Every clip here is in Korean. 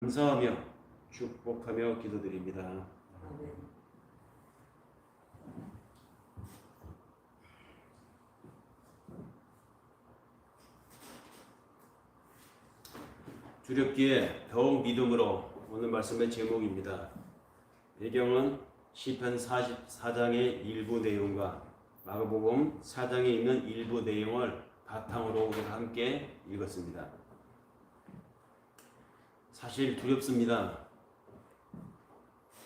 감사하며 축복하며 기도드립니다. 아멘. 두렵기에 더욱 믿음으로 오늘 말씀의 제목입니다. 배경은 시편 44장의 일부 내용과 마가복음 4장에 있는 일부 내용을 바탕으로 우리가 함께 읽었습니다. 사실 두렵습니다.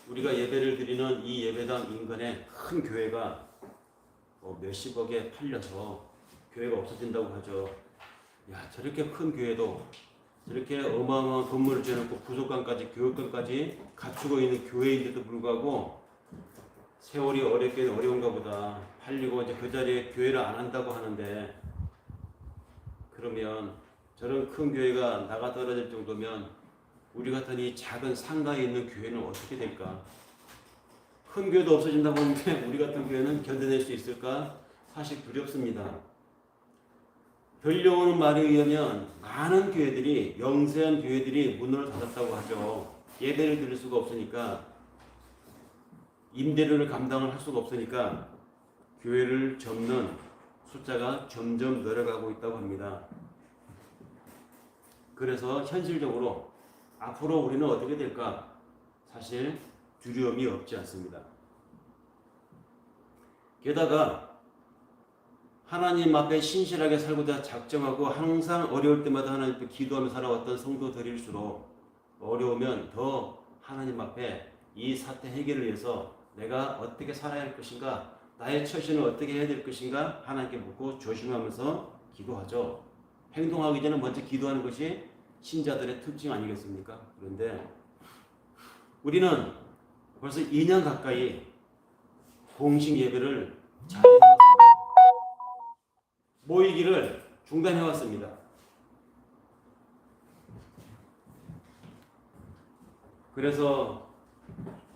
우리가 예배를 드리는 이 예배당 인근에 큰 교회가 몇십억에 팔려서 교회가 없어진다고 하죠. 야, 저렇게 큰 교회도 저렇게 어마어마한 건물을 지어놓고 부속관까지 교육관까지 갖추고 있는 교회인데도 불구하고 세월이 어렵긴 어려운가 보다. 팔리고 이제 그 자리에 교회를 안 한다고 하는데, 그러면 저런 큰 교회가 나가 떨어질 정도면 우리 같은 이 작은 상가에 있는 교회는 어떻게 될까? 큰 교회도 없어진다고 하는데 우리 같은 교회는 견뎌낼 수 있을까? 사실 두렵습니다. 들려오는 말에 의하면 많은 교회들이, 영세한 교회들이 문을 닫았다고 하죠. 예배를 드릴 수가 없으니까, 임대료를 감당을 할 수가 없으니까 교회를 접는 숫자가 점점 늘어가고 있다고 합니다. 그래서 현실적으로 앞으로 우리는 어떻게 될까? 사실 두려움이 없지 않습니다. 게다가 하나님 앞에 신실하게 살고자 작정하고 항상 어려울 때마다 하나님 앞에 기도하며 살아왔던 성도들일수록 어려우면 더 하나님 앞에 이 사태 해결을 위해서 내가 어떻게 살아야 할 것인가, 나의 처신을 어떻게 해야 될 것인가 하나님께 묻고 조심하면서 기도하죠. 행동하기 전에 먼저 기도하는 것이 신자들의 특징 아니겠습니까? 그런데 우리는 벌써 2년 가까이 공식 예배를 자제해왔습니다. 모이기를 중단해왔습니다. 그래서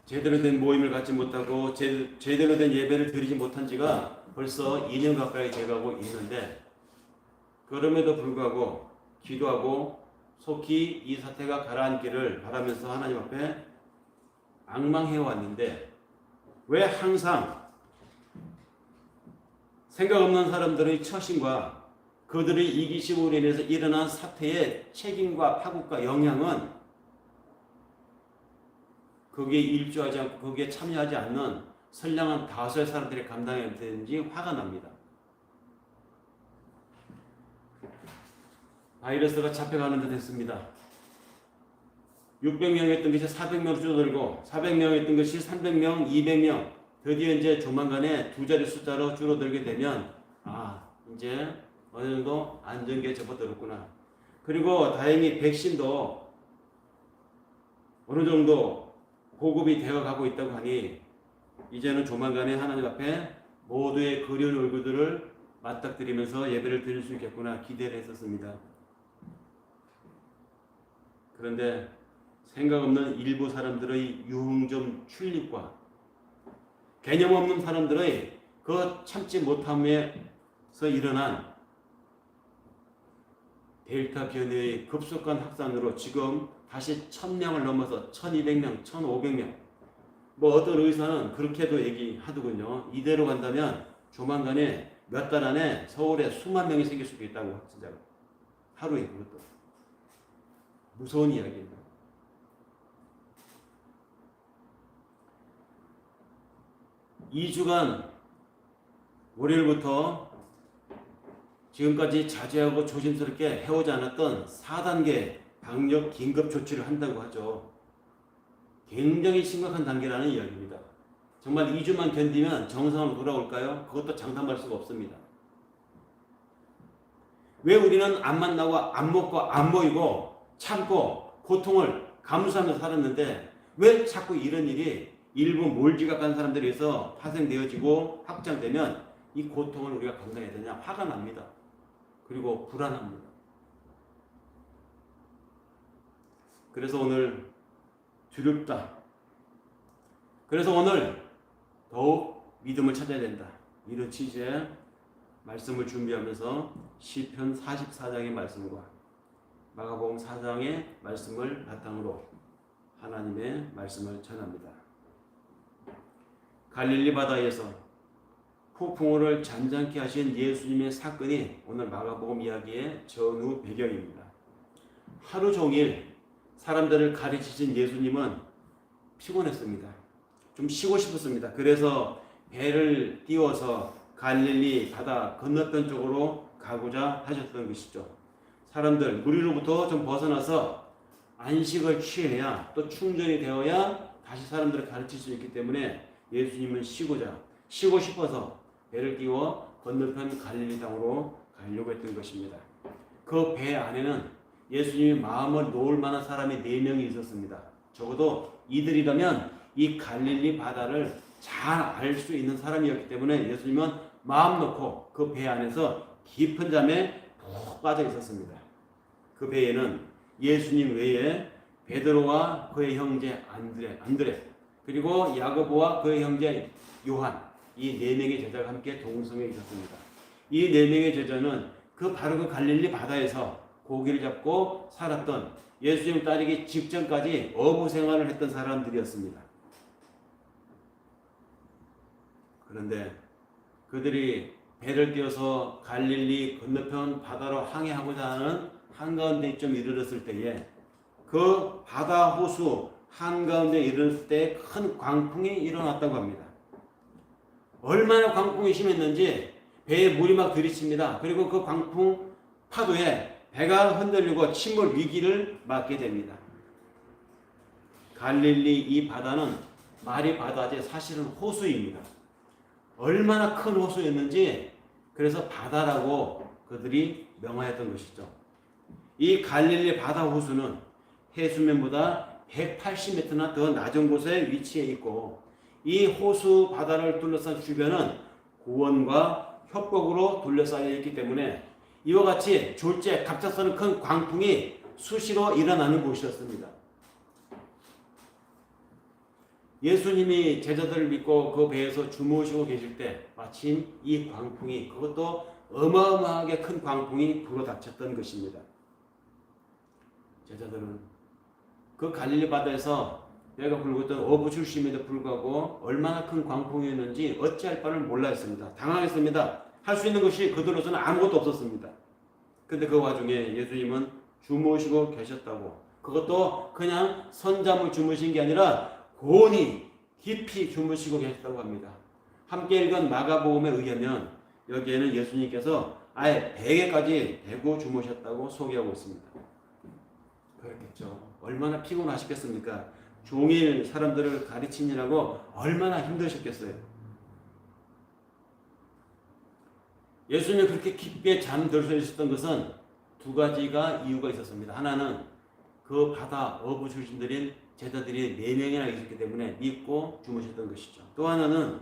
제대로 된 모임을 갖지 못하고 제대로 된 예배를 드리지 못한 지가 벌써 2년 가까이 돼가고 있는데, 그럼에도 불구하고 기도하고 속히 이 사태가 가라앉기를 바라면서 하나님 앞에 앙망해왔는데, 왜 항상 생각 없는 사람들의 처신과 그들의 이기심으로 인해서 일어난 사태의 책임과 파국과 영향은 거기에 일조하지 않고 거기에 참여하지 않는 선량한 다수의 사람들이 감당해야 되는지 화가 납니다. 바이러스가 잡혀가는 듯 했습니다. 600명 했던 것이 400명 줄어들고, 400명 했던 것이 300명, 200명, 드디어 이제 조만간에 두 자리 숫자로 줄어들게 되면 이제 어느 정도 안정기에 접어들었구나. 그리고 다행히 백신도 어느 정도 보급이 되어가고 있다고 하니 이제는 조만간에 하나님 앞에 모두의 그리운 얼굴들을 맞닥뜨리면서 예배를 드릴 수 있겠구나 기대를 했었습니다. 그런데 생각 없는 일부 사람들의 유흥점 출입과 개념 없는 사람들의 그 참지 못함에서 일어난 델타 변이의 급속한 확산으로 지금 다시 1000명을 넘어서 1200명, 1500명, 어떤 의사는 그렇게도 얘기하더군요. 이대로 간다면 조만간에 몇 달 안에 서울에 수만 명이 생길 수도 있다고, 확진자가. 하루에. 그것도 무서운 이야기입니다. 이 주간 월요일부터 지금까지 자제하고 조심스럽게 해오지 않았던 4단계 방역 긴급 조치를 한다고 하죠. 굉장히 심각한 단계라는 이야기입니다. 정말 2주만 견디면 정상으로 돌아올까요? 그것도 장담할 수가 없습니다. 왜 우리는 안 만나고 안 먹고 안 모이고 참고 고통을 감수하면서 살았는데 왜 자꾸 이런 일이 일부 몰지각한 사람들에 의해서 파생되어지고 확장되면 이 고통을 우리가 감당해야 되냐? 화가 납니다. 그리고 불안합니다. 그래서 오늘 두렵다. 그래서 오늘 더욱 믿음을 찾아야 된다. 이런 취지의 말씀을 준비하면서 시편 44장의 말씀과 마가복음 4장의 말씀을 바탕으로 하나님의 말씀을 전합니다. 갈릴리 바다에서 폭풍우를 잔잔케 하신 예수님의 사건이 오늘 마가복음 이야기의 전후 배경입니다. 하루 종일 사람들을 가르치신 예수님은 피곤했습니다. 좀 쉬고 싶었습니다. 그래서 배를 띄워서 갈릴리 바다 건너편 쪽으로 가고자 하셨던 것이죠. 사람들 무리로부터 좀 벗어나서 안식을 취해야 또 충전이 되어야 다시 사람들을 가르칠 수 있기 때문에 예수님은 쉬고 싶어서 배를 띄워 건너편 갈릴리 땅으로 가려고 했던 것입니다. 그 배 안에는 예수님의 마음을 놓을 만한 사람이 4명이 있었습니다. 적어도 이들이라면 이 갈릴리 바다를 잘 알 수 있는 사람이었기 때문에 예수님은 마음 놓고 그 배 안에서 깊은 잠에 푹 빠져 있었습니다. 그 배에는 예수님 외에 베드로와 그의 형제 안드레 그리고 야고보와 그의 형제 요한 이 4명의 제자가 함께 동성에 있었습니다. 이 4명의 제자는 바로 그 갈릴리 바다에서 고기를 잡고 살았던 예수님 따르기 직전까지 어부 생활을 했던 사람들이었습니다. 그런데 그들이 배를 띄워서 갈릴리 건너편 바다로 항해하고자 하는 한가운데 좀 이르렀을 때에 그 바다 호수 한가운데 이르렀을 때 큰 광풍이 일어났다고 합니다. 얼마나 광풍이 심했는지 배에 물이 막 들이칩니다. 그리고 그 광풍 파도에 배가 흔들리고 침몰 위기를 맞게 됩니다. 갈릴리 이 바다는 말이 바다지 사실은 호수입니다. 얼마나 큰 호수였는지 그래서 바다라고 그들이 명하였던 것이죠. 이 갈릴리 바다 호수는 해수면보다 180m나 더 낮은 곳에 위치해 있고 이 호수 바다를 둘러싼 주변은 고원과 협곡으로 둘러싸여 있기 때문에 이와 같이 졸제 갑작스러운 큰 광풍이 수시로 일어나는 곳이었습니다. 예수님이 제자들을 믿고 그 배에서 주무시고 계실 때 마침 이 광풍이 그것도 어마어마하게 큰 광풍이 불어닥쳤던 것입니다. 제자들은 그 갈릴리 바다에서 배가 불고 있던 어부 출신임에도 불구하고 얼마나 큰 광풍이었는지 어찌할 바를 몰라 했습니다. 당황했습니다. 할 수 있는 것이 그들로서는 아무것도 없었습니다. 근데 그 와중에 예수님은 주무시고 계셨다고, 그것도 그냥 선잠을 주무신 게 아니라 고온히 깊이 주무시고 계셨다고 합니다. 함께 읽은 마가복음에 의하면 여기에는 예수님께서 아예 베개까지 대고 주무셨다고 소개하고 있습니다. 그렇겠죠. 얼마나 피곤하셨겠습니까? 종일 사람들을 가르치느라고 얼마나 힘드셨겠어요. 예수님이 그렇게 깊게 잠들어 있었던 것은 2가지가 이유가 있었습니다. 하나는 그 바다 어부 출신들인 제자들이 4명이나 있었기 때문에 믿고 주무셨던 것이죠. 또 하나는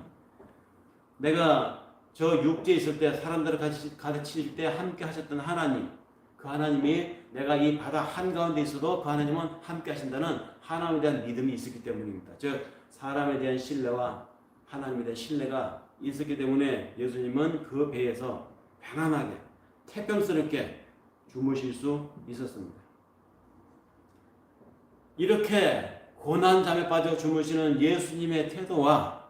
내가 저 육지에 있을 때 사람들을 가르칠 때 함께 하셨던 하나님, 그 하나님이 내가 이 바다 한가운데 있어도 그 하나님은 함께 하신다는 하나님에 대한 믿음이 있었기 때문입니다. 즉 사람에 대한 신뢰와 하나님에 대한 신뢰가 있었기 때문에 예수님은 그 배에서 편안하게 태평스럽게 주무실 수 있었습니다. 이렇게 고난잠에 빠져 주무시는 예수님의 태도와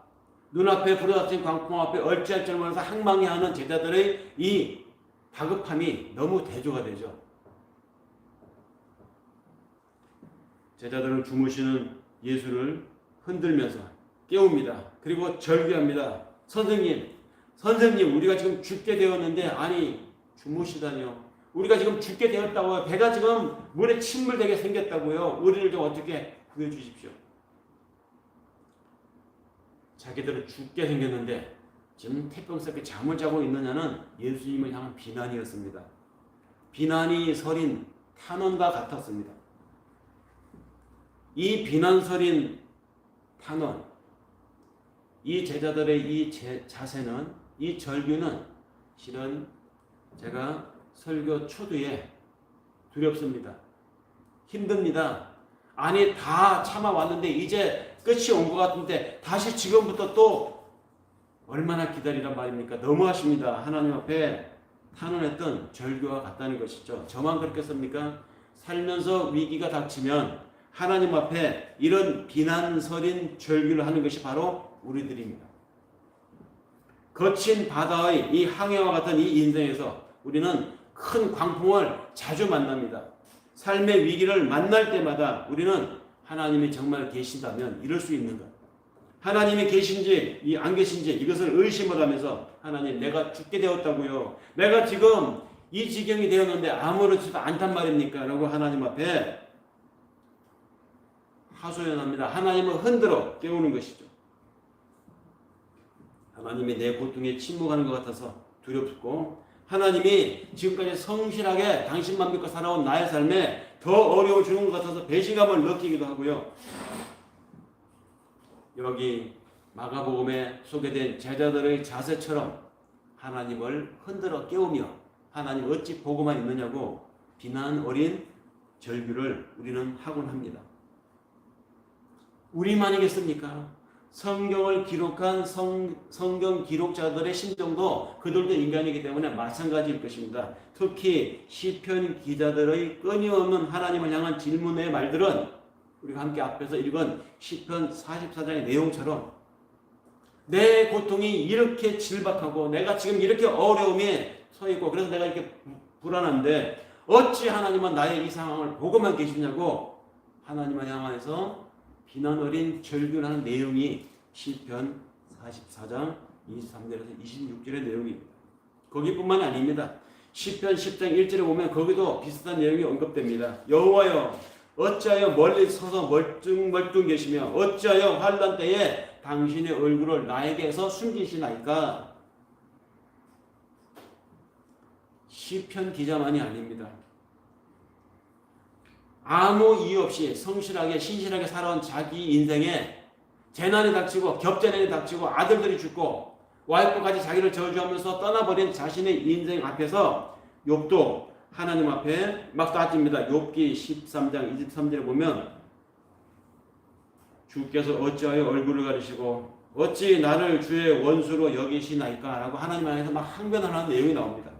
눈앞에 불어닥친 광풍 앞에 얼찌할 줄 몰라서 항망해하는 제자들의 이 다급함이 너무 대조가 되죠. 제자들은 주무시는 예수를 흔들면서 깨웁니다. 그리고 절규합니다. 선생님, 우리가 지금 죽게 되었는데, 아니 주무시다니요. 우리가 지금 죽게 되었다고요. 배가 지금 물에 침몰되게 생겼다고요. 우리를 좀 어떻게 구해주십시오. 자기들은 죽게 생겼는데 지금 태평스럽게 잠을 자고 있느냐는 예수님을 향한 비난이었습니다. 비난이 서린 탄원과 같았습니다. 이 비난서린 탄원, 이 제자들의 이 자세는, 이 절규는 실은 제가 설교 초두에 두렵습니다. 힘듭니다. 아니 다 참아왔는데 이제 끝이 온 것 같은데 다시 지금부터 또 얼마나 기다리란 말입니까? 너무하십니다. 하나님 앞에 탄원했던 절규와 같다는 것이죠. 저만 그렇겠습니까? 살면서 위기가 닥치면 하나님 앞에 이런 비난서린 절규를 하는 것이 바로 우리들입니다. 거친 바다의 이 항해와 같은 이 인생에서 우리는 큰 광풍을 자주 만납니다. 삶의 위기를 만날 때마다 우리는 하나님이 정말 계신다면 이럴 수 있는가? 하나님이 계신지 안 계신지 이것을 의심을 하면서 하나님 내가 죽게 되었다고요. 내가 지금 이 지경이 되었는데 아무렇지도 않단 말입니까? 라고 하나님 앞에 하소연합니다. 하나님을 흔들어 깨우는 것이죠. 하나님이 내 고통에 침묵하는 것 같아서 두렵고 하나님이 지금까지 성실하게 당신만 믿고 살아온 나의 삶에 더 어려움을 주는 것 같아서 배신감을 느끼기도 하고요. 여기 마가복음에 소개된 제자들의 자세처럼 하나님을 흔들어 깨우며 하나님 어찌 보고만 있느냐고 비난 어린 절규를 우리는 하곤 합니다. 우리만이겠습니까? 성경을 기록한 성경 기록자들의 심정도 그들도 인간이기 때문에 마찬가지일 것입니다. 특히 시편 기자들의 끊임없는 하나님을 향한 질문의 말들은 우리가 함께 앞에서 읽은 시편 44장의 내용처럼 내 고통이 이렇게 질박하고 내가 지금 이렇게 어려움에 서 있고 그래서 내가 이렇게 불안한데 어찌 하나님은 나의 이 상황을 보고만 계시냐고 하나님을 향해서 비난 어린 절규를 하는 내용이 시편 44장 23절에서 26절의 내용입니다. 거기뿐만이 아닙니다. 시편 10장 1절에 보면 거기도 비슷한 내용이 언급됩니다. 여호와여 어찌하여 멀리 서서 멀뚱멀뚱 계시며 어찌하여 환난 때에 당신의 얼굴을 나에게서 숨기시나이까. 시편 기자만이 아닙니다. 아무 이유 없이 성실하게 신실하게 살아온 자기 인생에 재난이 닥치고 겹재난이 닥치고 아들들이 죽고 와이프까지 자기를 저주하면서 떠나버린 자신의 인생 앞에서 욥도 하나님 앞에 막 따집니다. 욥기 13장 23절에 보면 주께서 어찌하여 얼굴을 가리시고 어찌 나를 주의 원수로 여기시나이까 라고 하나님 안에서 막 항변을 하는 내용이 나옵니다.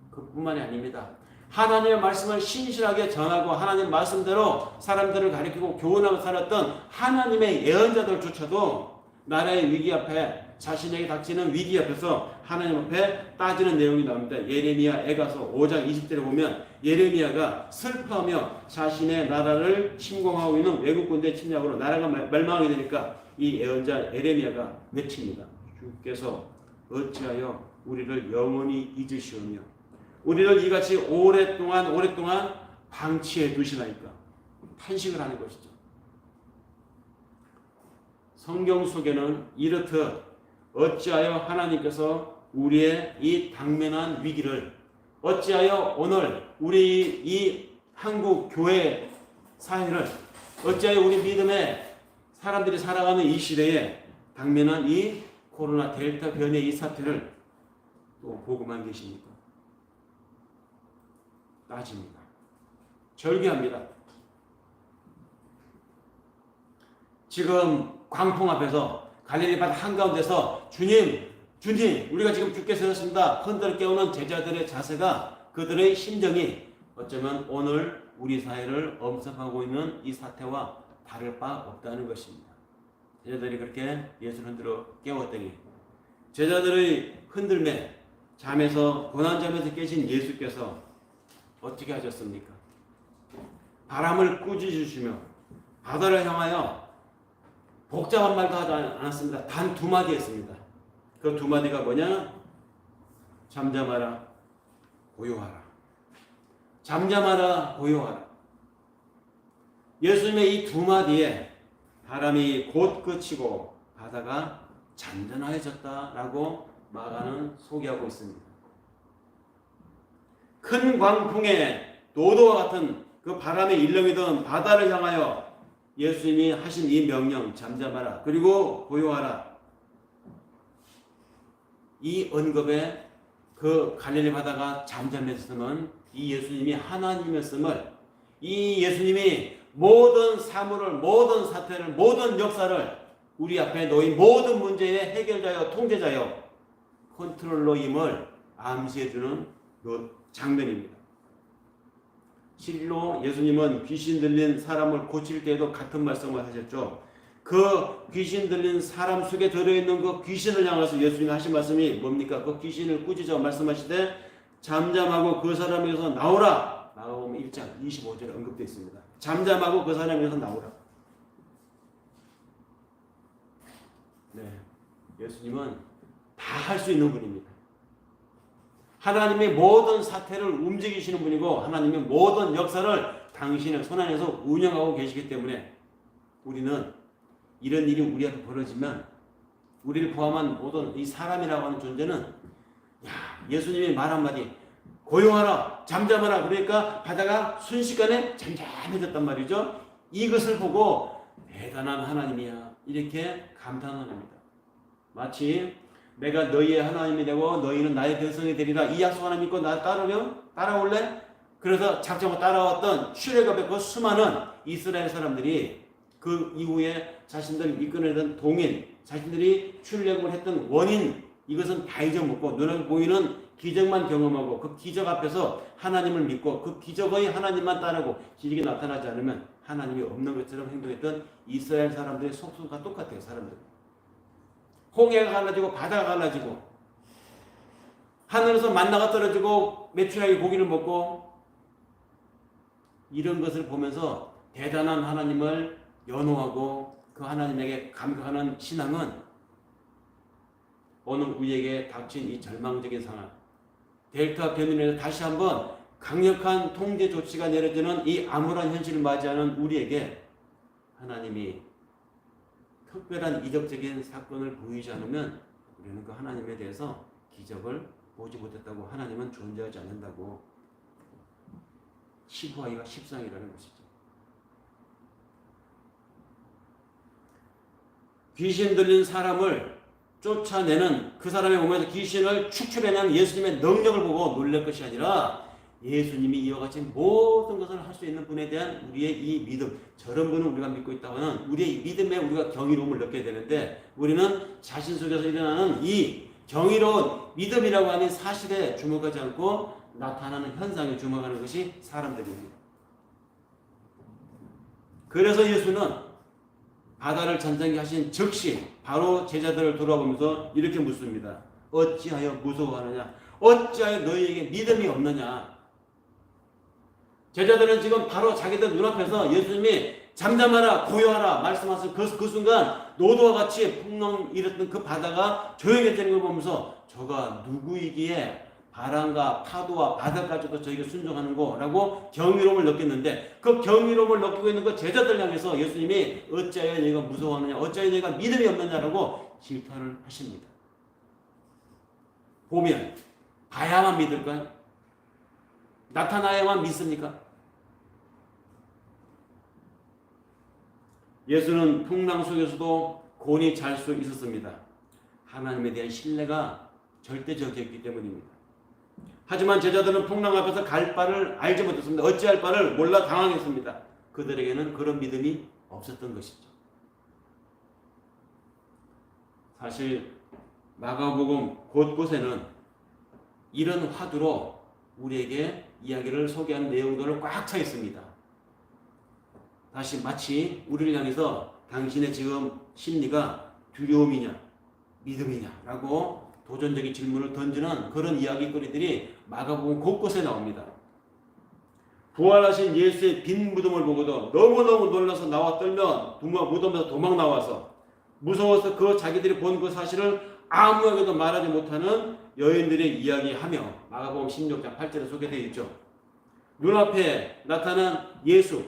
그뿐만이 아닙니다. 하나님의 말씀을 신실하게 전하고 하나님 말씀대로 사람들을 가리키고 교훈하며 살았던 하나님의 예언자들조차도 나라의 위기 앞에 자신에게 닥치는 위기 앞에서 하나님 앞에 따지는 내용이 나옵니다. 예레미야 에가서 5장 20절에 보면 예레미야가 슬퍼하며 자신의 나라를 침공하고 있는 외국 군대 침략으로 나라가 멸망하게 되니까 이 예언자 예레미야가 외칩니다. 주께서 어찌하여 우리를 영원히 잊으시오며 우리를 이같이 오랫동안 방치해 두시나이까. 탄식을 하는 것이죠. 성경 속에는 이렇듯 어찌하여 하나님께서 우리의 이 당면한 위기를 어찌하여 오늘 우리 이 한국 교회 사회를 어찌하여 우리 믿음의 사람들이 살아가는 이 시대에 당면한 이 코로나 델타 변이의 이 사태를 또 보고만 계십니까? 따집니다. 절규합니다. 지금 광풍 앞에서 갈릴리 바다 한가운데서 주님 우리가 지금 죽게 되었습니다. 흔들어 깨우는 제자들의 자세가 그들의 심정이 어쩌면 오늘 우리 사회를 엄습하고 있는 이 사태와 다를 바 없다는 것입니다. 제자들이 그렇게 예수를 흔들어 깨웠더니 제자들의 흔들매 잠에서 고난잠에서 깨신 예수께서 어떻게 하셨습니까? 바람을 꾸짖으시며 바다를 향하여 복잡한 말도 하지 않았습니다. 단 두 마디 했습니다. 그 두 마디가 뭐냐? 잠잠하라, 고요하라. 잠잠하라, 고요하라. 예수님의 이 두 마디에 바람이 곧 그치고 바다가 잔잔해졌다라고 마가는 소개하고 있습니다. 큰 광풍에 노도와 같은 그 바람에 일렁이던 바다를 향하여 예수님이 하신 이 명령 잠잠하라 그리고 고요하라 이 언급에 그 갈릴리 바다가 잠잠했음은 이 예수님이 하나님이었음을 이 예수님이 모든 사물을 모든 사태를 모든 역사를 우리 앞에 놓인 모든 문제의 해결자여 통제자여 컨트롤러임을 암시해주는 장면입니다. 실로 예수님은 귀신 들린 사람을 고칠 때에도 같은 말씀을 하셨죠. 그 귀신 들린 사람 속에 들어있는 그 귀신을 향해서 예수님이 하신 말씀이 뭡니까? 그 귀신을 꾸짖어 말씀하시되 잠잠하고 그 사람에게서 나오라. 마가복음 1장 25절에 언급되어 있습니다. 잠잠하고 그 사람에게서 나오라. 네, 예수님은 다 할 수 있는 분입니다. 하나님의 모든 사태를 움직이시는 분이고 하나님의 모든 역사를 당신의 손안에서 운영하고 계시기 때문에 우리는 이런 일이 우리 앞에 벌어지면 우리를 포함한 모든 이 사람이라고 하는 존재는 예수님의 말 한마디 고용하라 잠잠하라 그러니까 바다가 순식간에 잠잠해졌단 말이죠. 이것을 보고 대단한 하나님이야 이렇게 감탄을 합니다. 마치 내가 너희의 하나님이 되고 너희는 나의 백성이 되리라 이 약속 하나 믿고 나 따라올래? 그래서 작정하고 따라왔던 출애굽의 그 수많은 이스라엘 사람들이 그 이후에 자신들을 이끌어내던 동인, 자신들이 출애굽을 했던 원인 이것은 다 잊어먹고 눈에 보이는 기적만 경험하고 그 기적 앞에서 하나님을 믿고 그 기적의 하나님만 따르고 기적이 나타나지 않으면 하나님이 없는 것처럼 행동했던 이스라엘 사람들의 속수가 똑같아요. 사람들. 홍해가 갈라지고 바다가 갈라지고 하늘에서 만나가 떨어지고 메추라기 고기를 먹고 이런 것을 보면서 대단한 하나님을 연호하고 그 하나님에게 감격하는 신앙은 오늘 우리에게 닥친 이 절망적인 상황 델타 변이에서 다시 한번 강력한 통제 조치가 내려지는 이 암울한 현실을 맞이하는 우리에게 하나님이 특별한 이적적인 사건을 보이지 않으면 우리는 그 하나님에 대해서 기적을 보지 못했다고 하나님은 존재하지 않는다고 치부하기가 십상이라는 것이죠. 귀신 들린 사람을 쫓아내는 그 사람의 몸에서 귀신을 축출해내는 예수님의 능력을 보고 놀랄 것이 아니라 예수님이 이와 같이 모든 것을 할 수 있는 분에 대한 우리의 이 믿음 저런 분을 우리가 믿고 있다고 하는 우리의 이 믿음에 우리가 경이로움을 느껴야 되는데 우리는 자신 속에서 일어나는 이 경이로운 믿음이라고 하는 사실에 주목하지 않고 나타나는 현상에 주목하는 것이 사람들입니다. 그래서 예수는 바다를 잠잠게 하신 즉시 바로 제자들을 돌아보면서 이렇게 묻습니다. 어찌하여 무서워하느냐? 어찌하여 너희에게 믿음이 없느냐? 제자들은 지금 바로 자기들 눈앞에서 예수님이 잠잠하라 고요하라 말씀하신 그 순간 노도와 같이 풍랑 일었던 그 바다가 조용해지는 걸 보면서 저가 누구이기에 바람과 파도와 바다까지도 저에게 순종하는 거라고 경이로움을 느꼈는데 그 경이로움을 느끼고 있는 그 제자들 향해서 예수님이 어찌하여 너희가 무서워하느냐 어찌하여 너희가 믿음이 없느냐라고 질타를 하십니다. 보면 봐야만 믿을까요? 나타나야만 믿습니까? 예수는 풍랑 속에서도 곤히 잘 수 있었습니다. 하나님에 대한 신뢰가 절대적이었기 때문입니다. 하지만 제자들은 풍랑 앞에서 갈 바를 알지 못했습니다. 어찌할 바를 몰라 당황했습니다. 그들에게는 그런 믿음이 없었던 것이죠. 사실 마가복음 곳곳에는 이런 화두로 우리에게 이야기를 소개하는 내용들을 꽉 차 있습니다. 다시 마치 우리를 향해서 당신의 지금 심리가 두려움이냐 믿음이냐 라고 도전적인 질문을 던지는 그런 이야기거리들이 마가복음 곳곳에 나옵니다. 부활하신 예수의 빈 무덤을 보고도 너무너무 놀라서 나와 떨며 무덤에서 도망 나와서 무서워서 그 자기들이 본 그 사실을 아무에게도 말하지 못하는 여인들의 이야기하며 마가복음 16장 8절에 소개되어 있죠. 눈앞에 나타난 예수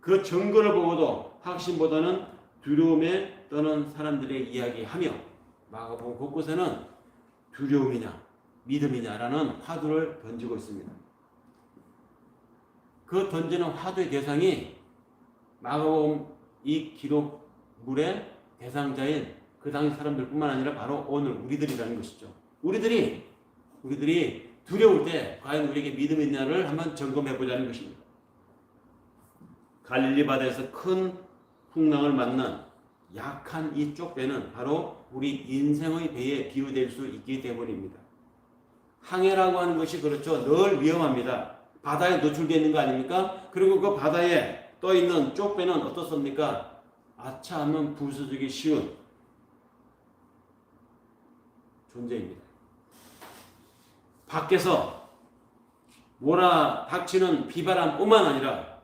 그 증거를 보고도 확신보다는 두려움에 떠는 사람들의 이야기하며 마가복음 곳곳에는 두려움이냐 믿음이냐라는 화두를 던지고 있습니다. 그 던지는 화두의 대상이 마가복음 이 기록물의 대상자인 그 당시 사람들뿐만 아니라 바로 오늘 우리들이라는 것이죠. 우리들이 두려울 때 과연 우리에게 믿음이 있냐를 한번 점검해 보자는 것입니다. 갈릴리 바다에서 큰 풍랑을 만난 약한 이 쪽배는 바로 우리 인생의 배에 비유될 수 있기 때문입니다. 항해라고 하는 것이 그렇죠. 늘 위험합니다. 바다에 노출되어 있는 거 아닙니까? 그리고 그 바다에 떠 있는 쪽배는 어떻습니까? 아차하면 부서지기 쉬운 존재입니다. 밖에서 몰아닥치는 비바람뿐만 아니라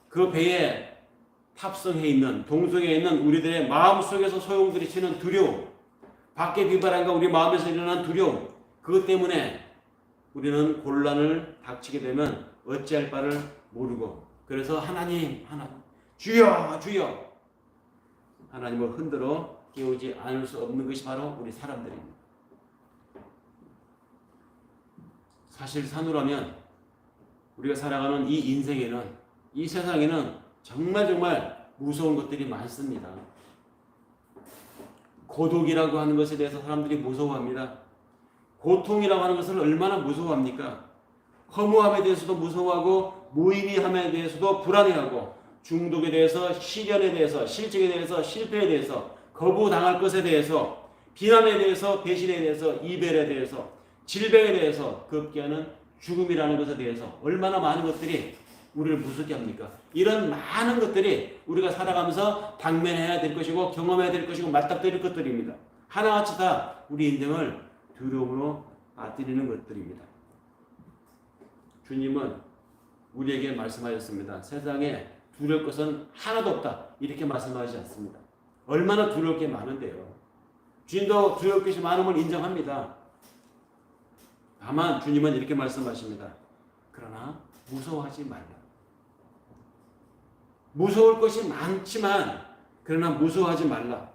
그 배에 탑승해 있는 동성에 있는 우리들의 마음속에서 소용돌이치는 두려움, 밖의 비바람과 우리 마음에서 일어난 두려움, 그것 때문에 우리는 곤란을 닥치게 되면 어찌할 바를 모르고, 그래서 하나님 주여 주여 하나님을 흔들어 깨우지 않을 수 없는 것이 바로 우리 사람들입니다. 사실 산후라면 우리가 살아가는 이 인생에는, 이 세상에는 정말 무서운 것들이 많습니다. 고독이라고 하는 것에 대해서 사람들이 무서워합니다. 고통이라고 하는 것을 얼마나 무서워합니까? 허무함에 대해서도 무서워하고 무의미함에 대해서도 불안해하고 중독에 대해서, 시련에 대해서, 실직에 대해서, 실패에 대해서, 거부당할 것에 대해서, 비난에 대해서, 배신에 대해서, 이별에 대해서, 질병에 대해서, 급기야는 죽음이라는 것에 대해서 얼마나 많은 것들이 우리를 무섭게 합니까? 이런 많은 것들이 우리가 살아가면서 당면해야 될 것이고 경험해야 될 것이고 맞닥뜨릴 것들입니다. 하나같이 다 우리 인생을 두려움으로 빠뜨리는 것들입니다. 주님은 우리에게 말씀하셨습니다. 세상에 두려울 것은 하나도 없다, 이렇게 말씀하지 않습니다. 얼마나 두려울 게 많은데요. 주님도 두려울 것이 많음을 인정합니다. 다만 주님은 이렇게 말씀하십니다. 그러나 무서워하지 말라. 무서울 것이 많지만 그러나 무서워하지 말라.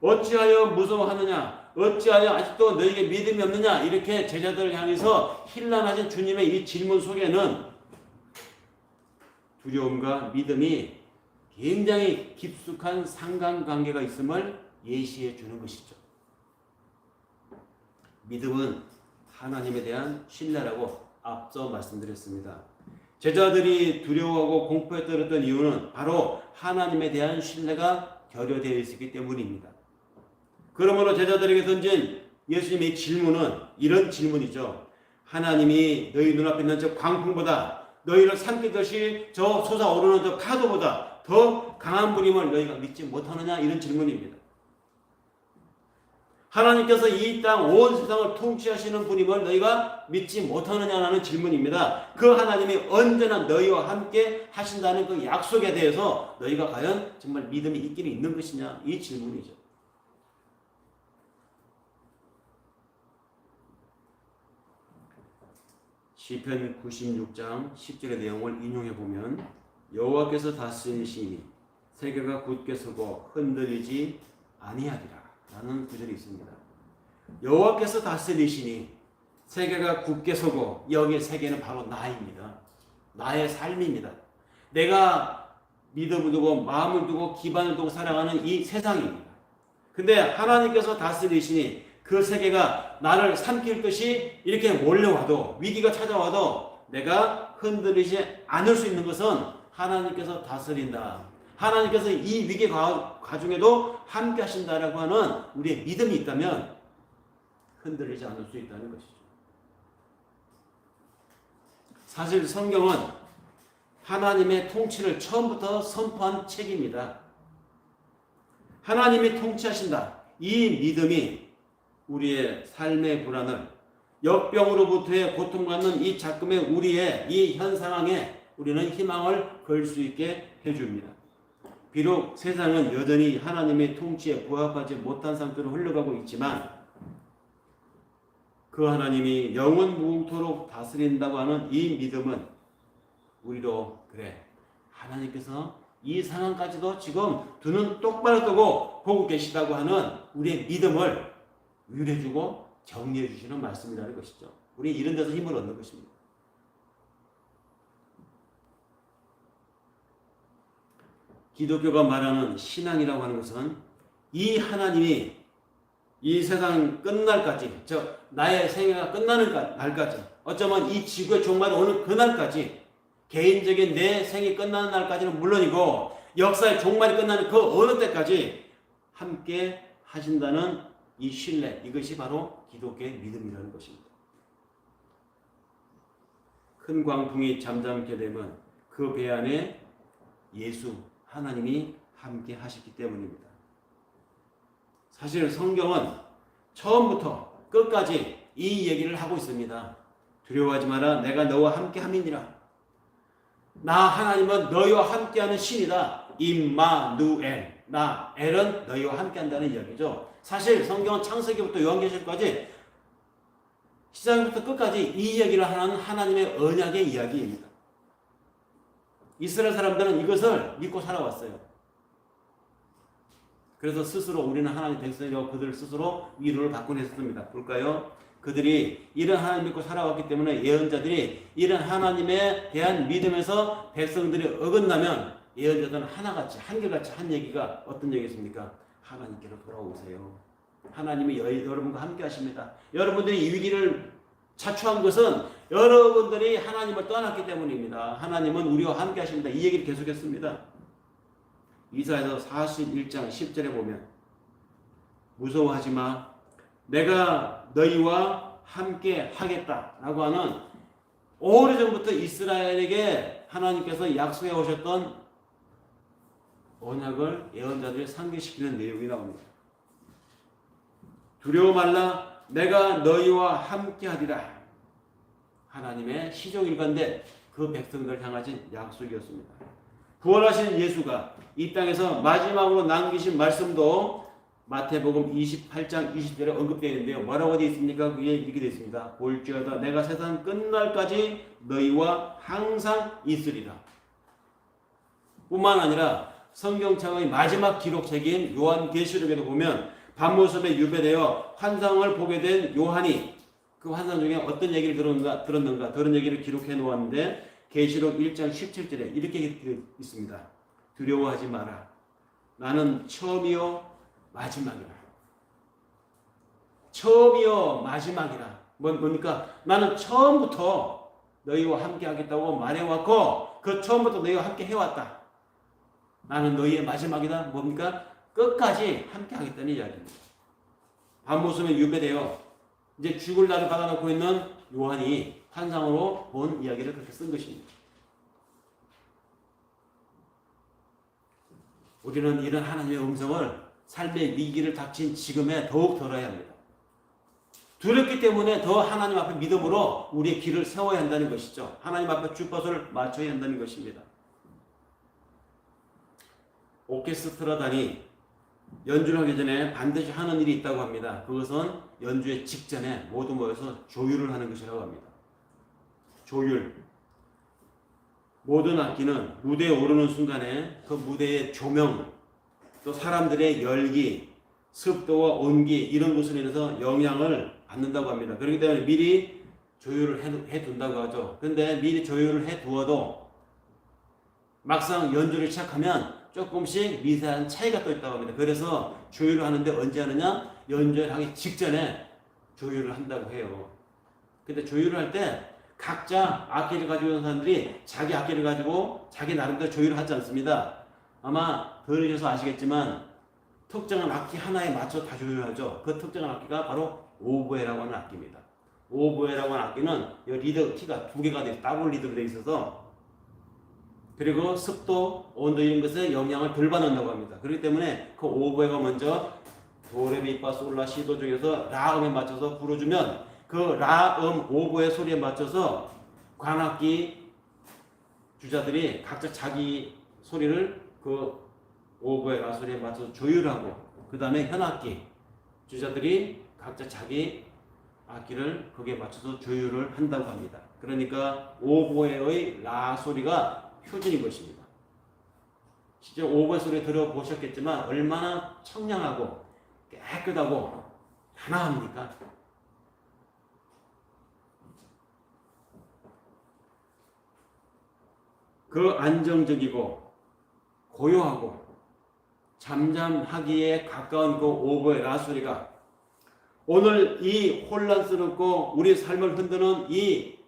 어찌하여 무서워하느냐? 어찌하여 아직도 너에게 믿음이 없느냐? 이렇게 제자들을 향해서 힐난하신 주님의 이 질문 속에는 두려움과 믿음이 굉장히 깊숙한 상관관계가 있음을 예시해 주는 것이죠. 믿음은 하나님에 대한 신뢰라고 앞서 말씀드렸습니다. 제자들이 두려워하고 공포에 떨었던 이유는 바로 하나님에 대한 신뢰가 결여되어 있었기 때문입니다. 그러므로 제자들에게 던진 예수님의 질문은 이런 질문이죠. 하나님이 너희 눈앞에 있는 저 광풍보다, 너희를 삼키듯이 저 솟아오르는 저 파도보다 더 강한 분임을 너희가 믿지 못하느냐, 이런 질문입니다. 하나님께서 이 땅 온 세상을 통치하시는 분임을 너희가 믿지 못하느냐라는 질문입니다. 그 하나님이 언제나 너희와 함께 하신다는 그 약속에 대해서 너희가 과연 정말 믿음이 있기는 있는 것이냐, 이 질문이죠. 시편 96장 10절의 내용을 인용해 보면 여호와께서 다스리시니 세계가 굳게 서고 흔들리지 아니하리라 라는 구절이 있습니다. 여호와께서 다스리시니 세계가 굳게 서고, 여기에 세계는 바로 나입니다. 나의 삶입니다. 내가 믿음을 두고 마음을 두고 기반을 두고 살아가는 이 세상입니다. 근데 하나님께서 다스리시니 그 세계가 나를 삼킬 듯이 이렇게 몰려와도, 위기가 찾아와도 내가 흔들리지 않을 수 있는 것은 하나님께서 다스린다, 하나님께서 이 위기 가중에도 함께 하신다라고 하는 우리의 믿음이 있다면 흔들리지 않을 수 있다는 것이죠. 사실 성경은 하나님의 통치를 처음부터 선포한 책입니다. 하나님이 통치하신다, 이 믿음이 우리의 삶의 불안을, 역병으로부터의 고통받는 이 작금의 우리의 이 현 상황에 우리는 희망을 걸 수 있게 해줍니다. 비록 세상은 여전히 하나님의 통치에 부합하지 못한 상태로 흘러가고 있지만 그 하나님이 영원 무궁토록 다스린다고 하는 이 믿음은 우리도, 그래, 하나님께서 이 상황까지도 지금 두 눈 똑바로 뜨고 보고 계시다고 하는 우리의 믿음을 위로해주고 격려해 주시는 말씀이라는 것이죠. 우리 이런 데서 힘을 얻는 것입니다. 기독교가 말하는 신앙이라고 하는 것은 이 하나님이 이 세상 끝날까지, 나의 생애가 끝나는 날까지, 어쩌면 이 지구의 종말이 오는 그날까지, 개인적인 내 생이 끝나는 날까지는 물론이고 역사의 종말이 끝나는 그 어느 때까지 함께 하신다는 이 신뢰, 이것이 바로 기독교의 믿음이라는 것입니다. 큰 광풍이 잠잠게 되면 그 배 안에 예수 하나님이 함께 하셨기 때문입니다. 사실 성경은 처음부터 끝까지 이 얘기를 하고 있습니다. 두려워하지 마라. 내가 너와 함께 함이니라. 나 하나님은 너희와 함께하는 신이다. 임마누엘. 나 엘은 너희와 함께한다는 이야기죠. 사실 성경은 창세기부터 요한계시록까지 시작부터 끝까지 이 얘기를 하는 하나님의 언약의 이야기입니다. 이스라엘 사람들은 이것을 믿고 살아왔어요. 그래서 스스로 우리는 하나님 백성이라고 그들 스스로 위로를 받곤 했습니다. 볼까요? 그들이 이런 하나님 믿고 살아왔기 때문에 예언자들이 이런 하나님에 대한 믿음에서 백성들이 어긋나면 예언자들은 하나같이 한결같이 한 얘기가 어떤 얘기였습니까? 하나님께로 돌아오세요. 하나님이 여러분과 함께 하십니다. 여러분들이 이 위기를 자초한 것은 여러분들이 하나님을 떠났기 때문입니다. 하나님은 우리와 함께 하십니다. 이 얘기를 계속했습니다. 이사야서 41장 10절에 보면 무서워하지 마. 내가 너희와 함께 하겠다라고 하는 오래전부터 이스라엘에게 하나님께서 약속해 오셨던 언약을 예언자들이 상기시키는 내용이 나옵니다. 두려워 말라. 내가 너희와 함께 하리라. 하나님의 시종일관된 그 백성들을 향하신 약속이었습니다. 부활하신 예수가 이 땅에서 마지막으로 남기신 말씀도 마태복음 28장 20절에 언급되어 있는데요. 뭐라고 되어 있습니까? 그게 이렇게 되어 있습니다. 볼지어다 내가 세상 끝날까지 너희와 항상 있으리라. 뿐만 아니라 성경책의 마지막 기록책인 요한계시록에도 보면 밤모습에 유배되어 환상을 보게 된 요한이 그 환상 중에 어떤 얘기를 들었는가 그런 얘기를 기록해 놓았는데 계시록 1장 17절에 이렇게 있습니다. 두려워하지 마라. 나는 처음이요 마지막이라. 처음이요 마지막이라. 뭡니까? 나는 처음부터 너희와 함께 하겠다고 말해왔고 그 처음부터 너희와 함께 해왔다. 나는 너희의 마지막이다. 뭡니까? 끝까지 함께 하겠다는 이야기입니다. 밤모습에 유배되어 이제 죽을 날을 받아놓고 있는 요한이 환상으로 본 이야기를 그렇게 쓴 것입니다. 우리는 이런 하나님의 음성을 삶의 위기를 닥친 지금에 더욱 들어야 합니다. 두렵기 때문에 더 하나님 앞에 믿음으로 우리의 길을 세워야 한다는 것이죠. 하나님 앞에 주파수를 맞춰야 한다는 것입니다. 오케스트라단이 연주를 하기 전에 반드시 하는 일이 있다고 합니다. 그것은 연주의 직전에 모두 모여서 조율을 하는 것이라고 합니다. 조율. 모든 악기는 무대에 오르는 순간에 그 무대의 조명, 또 사람들의 열기, 습도와 온기 이런 것으로 인해서 영향을 받는다고 합니다. 그렇기 때문에 미리 조율을 해둔다고 하죠. 그런데 미리 조율을 해두어도 막상 연주를 시작하면 조금씩 미세한 차이가 또 있다고 합니다. 그래서 조율을 하는데 언제 하느냐? 연주를 하기 직전에 조율을 한다고 해요. 근데 조율을 할 때 각자 악기를 가지고 있는 사람들이 자기 악기를 가지고 자기 나름대로 조율을 하지 않습니다. 아마 들으셔서 아시겠지만 특정한 악기 하나에 맞춰 다 조율하죠. 그 특정한 악기가 바로 오보에라고 하는 악기입니다. 오보에라고 하는 악기는 리더 키가 두 개가 돼 더블 리드로 되어 있어서 그리고 습도, 온도 이런 것에 영향을 덜 받는다고 합니다. 그렇기 때문에 그 오보에가 먼저 도레미파솔라 시도 중에서 라음에 맞춰서 불어주면 그 라음 오보의 소리에 맞춰서 관악기 주자들이 각자 자기 소리를 그 오보의 라 소리에 맞춰서 조율하고 그 다음에 현악기 주자들이 각자 자기 악기를 거기에 맞춰서 조율을 한다고 합니다. 그러니까 오보의 라 소리가 표준인 것입니다. 실제 오보의 소리 들어보셨겠지만 얼마나 청량하고 깨끗하고 단아합니까? 그 안정적이고 고요하고 잠잠하기에 가까운 그 오보의 라 소리가 오늘 이 혼란스럽고 우리 삶을 흔드는 이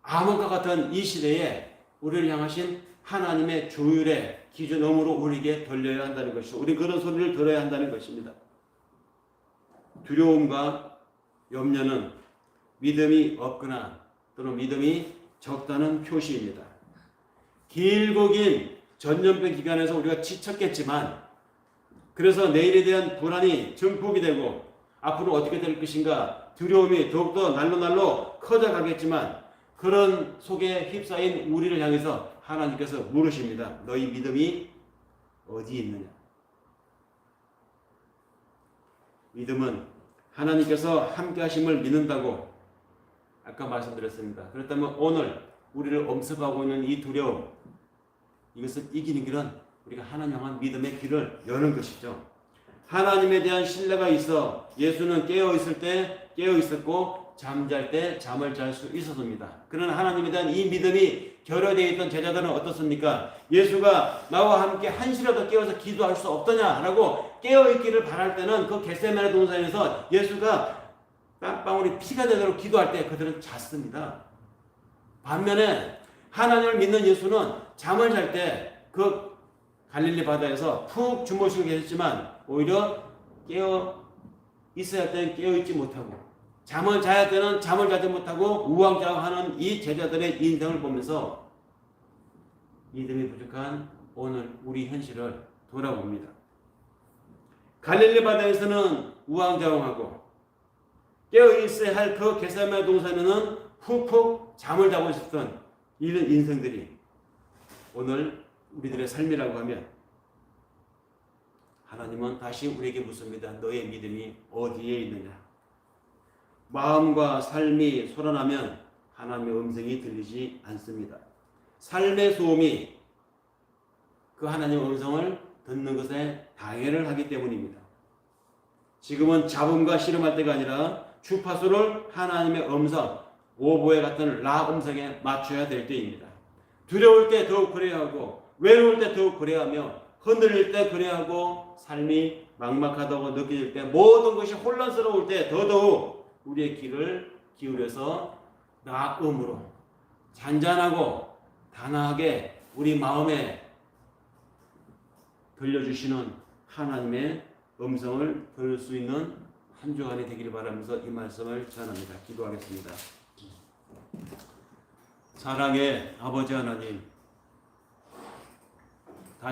암흑과 같은 이 시대에 우리를 향하신 하나님의 조율의 기준음으로 우리에게 들려야 한다는 것이죠. 우리 그런 소리를 들어야 한다는 것입니다. 두려움과 염려는 믿음이 없거나 또는 믿음이 적다는 표시입니다. 길고 긴 전염병 기간에서 우리가 지쳤겠지만 그래서 내일에 대한 불안이 증폭이 되고 앞으로 어떻게 될 것인가 두려움이 더욱더 날로 커져가겠지만 그런 속에 휩싸인 우리를 향해서 하나님께서 물으십니다. 너희 믿음이 어디 있느냐? 믿음은 하나님께서 함께 하심을 믿는다고 아까 말씀드렸습니다. 그렇다면 오늘 우리를 엄습하고 있는 이 두려움, 이것을 이기는 길은 우리가 하나님 향한 믿음의 길을 여는 것이죠. 하나님에 대한 신뢰가 있어 예수는 깨어있을 때 깨어있었고 잠잘 때 잠을 잘 수 있었습니다. 그러나 하나님에 대한 이 믿음이 결여되어 있던 제자들은 어떻습니까? 예수가 나와 함께 한시라도 깨어서 기도할 수 없더냐라고 깨어있기를 바랄 때는 그 겟세마네 동산에서 예수가 땀방울이 피가 되도록 기도할 때 그들은 잤습니다. 반면에 하나님을 믿는 예수는 잠을 잘 때 그 갈릴리 바다에서 푹 주무시고 계셨지만 오히려 깨어 있어야 할 때는 깨어 있지 못하고 잠을 자야 할 때는 잠을 자지 못하고 우왕좌왕하는 이 제자들의 인생을 보면서 믿음이 부족한 오늘 우리 현실을 돌아봅니다. 갈릴리 바다에서는 우왕좌왕하고 깨어 있어야 할 그 겟세마네 동산에는 푹푹 잠을 자고 있었던 이런 인생들이 오늘 우리들의 삶이라고 하면 하나님은 다시 우리에게 묻습니다. 너의 믿음이 어디에 있느냐? 마음과 삶이 소란하면 하나님의 음성이 들리지 않습니다. 삶의 소음이 그 하나님의 음성을 듣는 것에 방해를 하기 때문입니다. 지금은 잡음과 씨름할 때가 아니라 주파수를 하나님의 음성, 오보에 같은 라 음성에 맞춰야 될 때입니다. 두려울 때 더욱 그래야 하고 외로울 때 더욱 그래야 하며 흔들릴 때 그래야 하고 삶이 막막하다고 느껴질 때 모든 것이 혼란스러울 때 더더욱 우리의 귀를 기울여서 나음으로 잔잔하고 단아하게 우리 마음에 들려주시는 하나님의 음성을 들을 수 있는 한 주간이 되기를 바라면서 이 말씀을 전합니다. 기도하겠습니다. 사랑의 아버지 하나님,